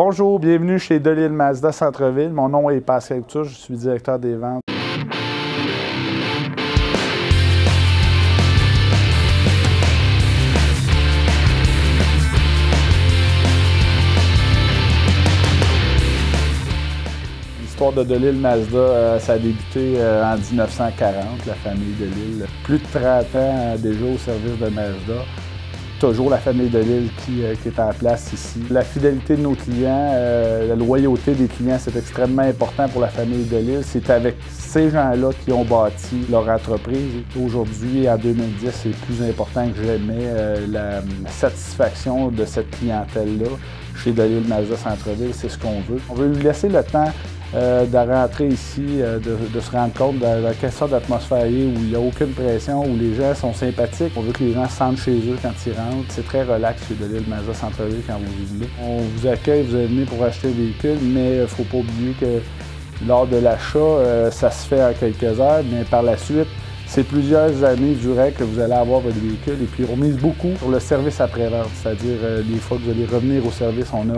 Bonjour, bienvenue chez Delisle Mazda Centre-Ville. Mon nom est Pascal Couture, je suis directeur des ventes. L'histoire de Delisle Mazda, ça a débuté en 1940, la famille Delisle. Plus de 30 ans déjà au service de Mazda. Toujours la famille Delisle qui est en place ici. La fidélité de nos clients, la loyauté des clients, c'est extrêmement important pour la famille Delisle. C'est avec ces gens-là qui ont bâti leur entreprise. Aujourd'hui, en 2010, c'est plus important que jamais la satisfaction de cette clientèle-là. Chez Delisle Mazda Centre-Ville, c'est ce qu'on veut. On veut lui laisser le temps de rentrer ici, de se rendre compte de quelle sorte d'atmosphère il y a, où il n'y a aucune pression, où les gens sont sympathiques. On veut que les gens se sentent chez eux quand ils rentrent. C'est très relax chez Delisle Mazda Centre-Ville quand vous venez. On vous accueille, vous êtes venus pour acheter un véhicule, mais il ne faut pas oublier que lors de l'achat, ça se fait en quelques heures, mais par la suite, c'est plusieurs années durant que vous allez avoir votre véhicule. Et puis on mise beaucoup sur le service après-vente, c'est-à-dire les fois que vous allez revenir au service, on a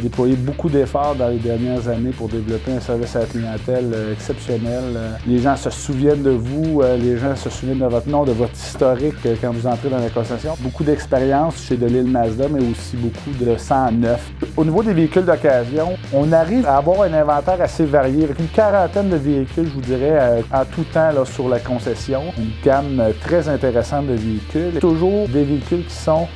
déployé beaucoup d'efforts dans les dernières années pour développer un service à la clientèle exceptionnel. Les gens se souviennent de vous, les gens se souviennent de votre nom, de votre historique quand vous entrez dans la concession. Beaucoup d'expérience chez Delisle Mazda, mais aussi beaucoup de sang neuf. Au niveau des véhicules d'occasion, on arrive à avoir un inventaire assez varié, avec une quarantaine de véhicules, je vous dirais, en tout temps là, sur la concession. Une gamme très intéressante de véhicules. Toujours des véhicules qui sont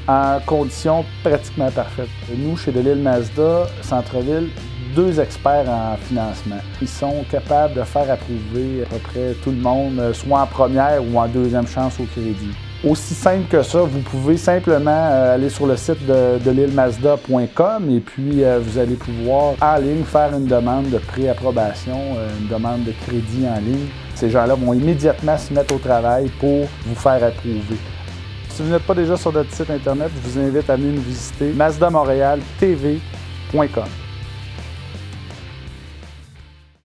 en conditions pratiquement parfaites. Nous, chez Delisle Mazda Centre-Ville, 2 experts en financement. Ils sont capables de faire approuver à peu près tout le monde, soit en première ou en deuxième chance au crédit. Aussi simple que ça, vous pouvez simplement aller sur le site de delilemazda.com et puis vous allez pouvoir en ligne faire une demande de préapprobation, une demande de crédit en ligne. Ces gens-là vont immédiatement se mettre au travail pour vous faire approuver. Si vous n'êtes pas déjà sur notre site internet, je vous invite à venir nous visiter mazdamontrealtv.com.